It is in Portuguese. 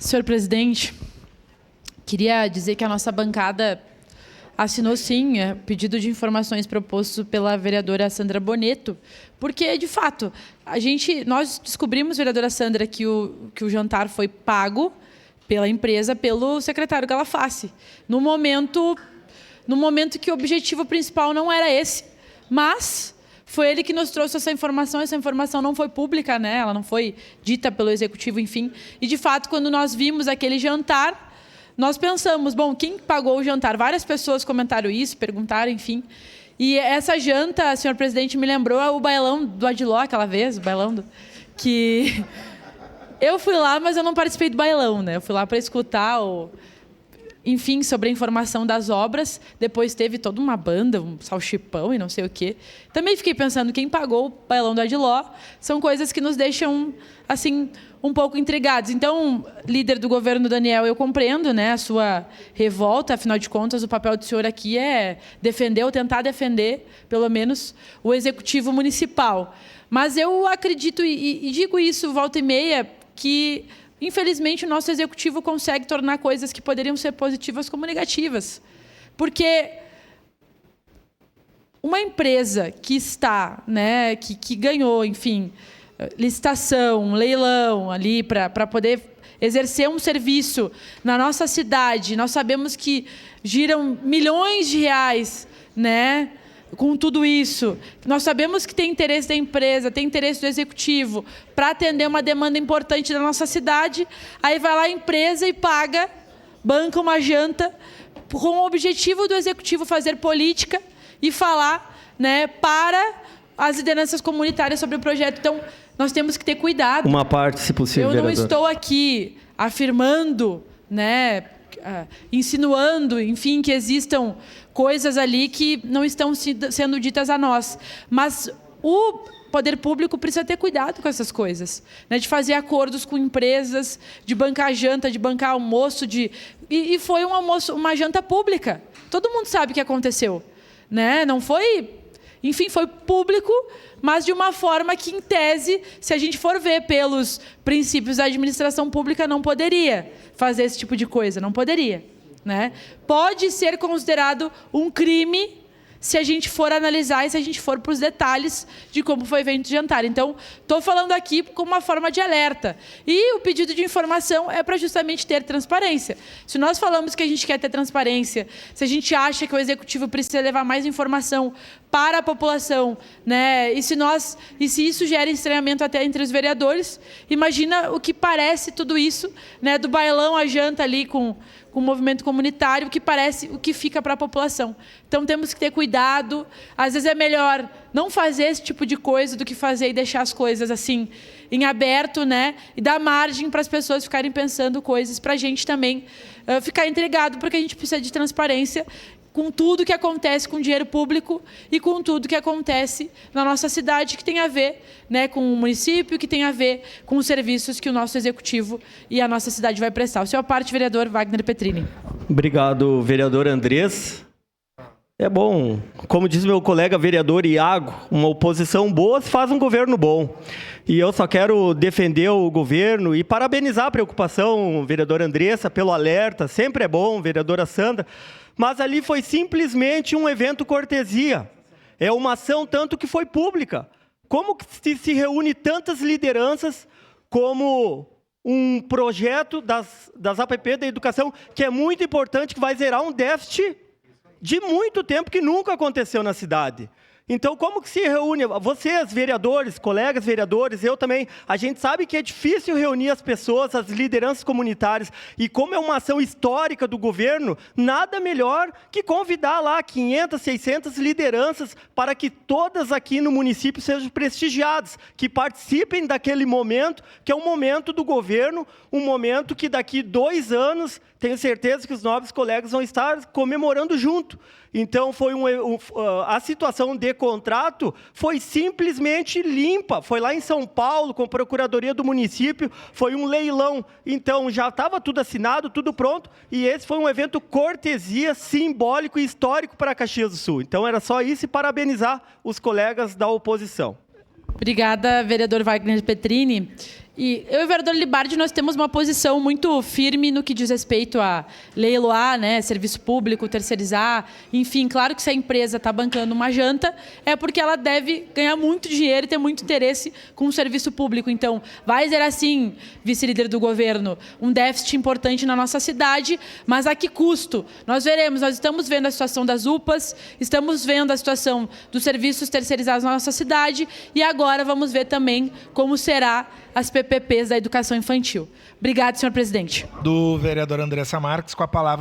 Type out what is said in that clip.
Senhor presidente, queria dizer que a nossa bancada assinou, sim, o pedido de informações proposto pela vereadora Sandra Boneto, porque, de fato, nós descobrimos, vereadora Sandra, que o jantar foi pago pela empresa, pelo secretário Galafassi, no momento que o objetivo principal não era esse, mas foi ele que nos trouxe essa informação não foi pública, né? Ela não foi dita pelo executivo, enfim. E, de fato, quando nós vimos aquele jantar, nós pensamos, bom, quem pagou o jantar? Várias pessoas comentaram isso, perguntaram, enfim. E essa janta, senhor presidente, me lembrou o bailão do Adiló, aquela vez, o bailão que... Eu fui lá, mas eu não participei do bailão, né? Eu fui lá para escutar enfim, sobre a informação das obras. Depois teve toda uma banda, um salchipão e não sei o quê. Também fiquei pensando, quem pagou o bailão do Adiló? São coisas que nos deixam, assim, um pouco intrigados. Então, líder do governo, Daniel, eu compreendo, né, a sua revolta. Afinal de contas, o papel do senhor aqui é defender ou tentar defender, pelo menos, o executivo municipal. Mas eu acredito, e digo isso volta e meia, que... Infelizmente, o nosso executivo consegue tornar coisas que poderiam ser positivas como negativas. Porque uma empresa que está, né, que ganhou, enfim, licitação, leilão ali para poder exercer um serviço na nossa cidade, nós sabemos que giram milhões de reais, né, com tudo isso. Nós sabemos que tem interesse da empresa, tem interesse do executivo para atender uma demanda importante da nossa cidade. Aí vai lá a empresa e paga, banca uma janta, com o objetivo do executivo fazer política e falar, né, para as lideranças comunitárias sobre o projeto. Então, nós temos que ter cuidado. Uma parte, se possível, Eu não vereador. estou aqui afirmando, né, insinuando, enfim, que existam coisas ali que não estão sendo ditas a nós. Mas o poder público precisa ter cuidado com essas coisas, né? De fazer acordos com empresas, de bancar janta, de bancar almoço. E foi um almoço, uma janta pública. Todo mundo sabe o que aconteceu, né? Não foi... Enfim, foi público, mas de uma forma que, em tese, se a gente for ver pelos princípios da administração pública, não poderia fazer esse tipo de coisa, não poderia, né? Pode ser considerado um crime se a gente for analisar e se a gente for para os detalhes de como foi feito o jantar. Então, estou falando aqui como uma forma de alerta. E o pedido de informação é para justamente ter transparência. Se nós falamos que a gente quer ter transparência, se a gente acha que o executivo precisa levar mais informação para a população, né? E se isso gera estranhamento até entre os vereadores, imagina o que parece tudo isso, né? Do bailão à janta ali com o movimento comunitário, que parece o que fica para a população. Então, temos que ter cuidado. Às vezes é melhor não fazer esse tipo de coisa do que fazer e deixar as coisas assim em aberto, né? E dar margem para as pessoas ficarem pensando coisas, para a gente também ficar intrigado, porque a gente precisa de transparência com tudo que acontece com dinheiro público e com tudo que acontece na nossa cidade, que tem a ver, né, com o município, que tem a ver com os serviços que o nosso executivo e a nossa cidade vai prestar. O senhor parte, vereador Wagner Petrini. Obrigado, vereador Andrés. É bom, como diz meu colega vereador Iago, uma oposição boa faz um governo bom. E eu só quero defender o governo e parabenizar a preocupação, vereador Andressa, pelo alerta. Sempre é bom, vereadora Sandra. Mas ali foi simplesmente um evento cortesia. É uma ação tanto que foi pública. Como que se reúne tantas lideranças como um projeto das APP da educação, que é muito importante, que vai zerar um déficit de muito tempo que nunca aconteceu na cidade. Então, como que se reúne? Vocês, vereadores, colegas vereadores, eu também, a gente sabe que é difícil reunir as pessoas, as lideranças comunitárias, e como é uma ação histórica do governo, nada melhor que convidar lá 500, 600 lideranças para que todas aqui no município sejam prestigiadas, que participem daquele momento, que é um momento do governo, um momento que daqui 2 anos, tenho certeza que os nobres colegas vão estar comemorando junto. Então, a situação de contrato foi simplesmente limpa. Foi lá em São Paulo, com a Procuradoria do Município, foi um leilão. Então, já estava tudo assinado, tudo pronto, e esse foi um evento cortesia, simbólico e histórico para Caxias do Sul. Então, era só isso e parabenizar os colegas da oposição. Obrigada, vereador Wagner Petrini. E eu e o vereador Libardi, nós temos uma posição muito firme no que diz respeito a leiloar, né, serviço público, terceirizar. Enfim, claro que se a empresa está bancando uma janta, é porque ela deve ganhar muito dinheiro e ter muito interesse com o serviço público. Então, vai ser assim, vice-líder do governo, um déficit importante na nossa cidade, mas a que custo? Nós veremos, nós estamos vendo a situação das UPAs, estamos vendo a situação dos serviços terceirizados na nossa cidade e agora vamos ver também como será as PPPs da educação infantil. Obrigado, senhor presidente. Do vereador Andressa Marques, com a palavra.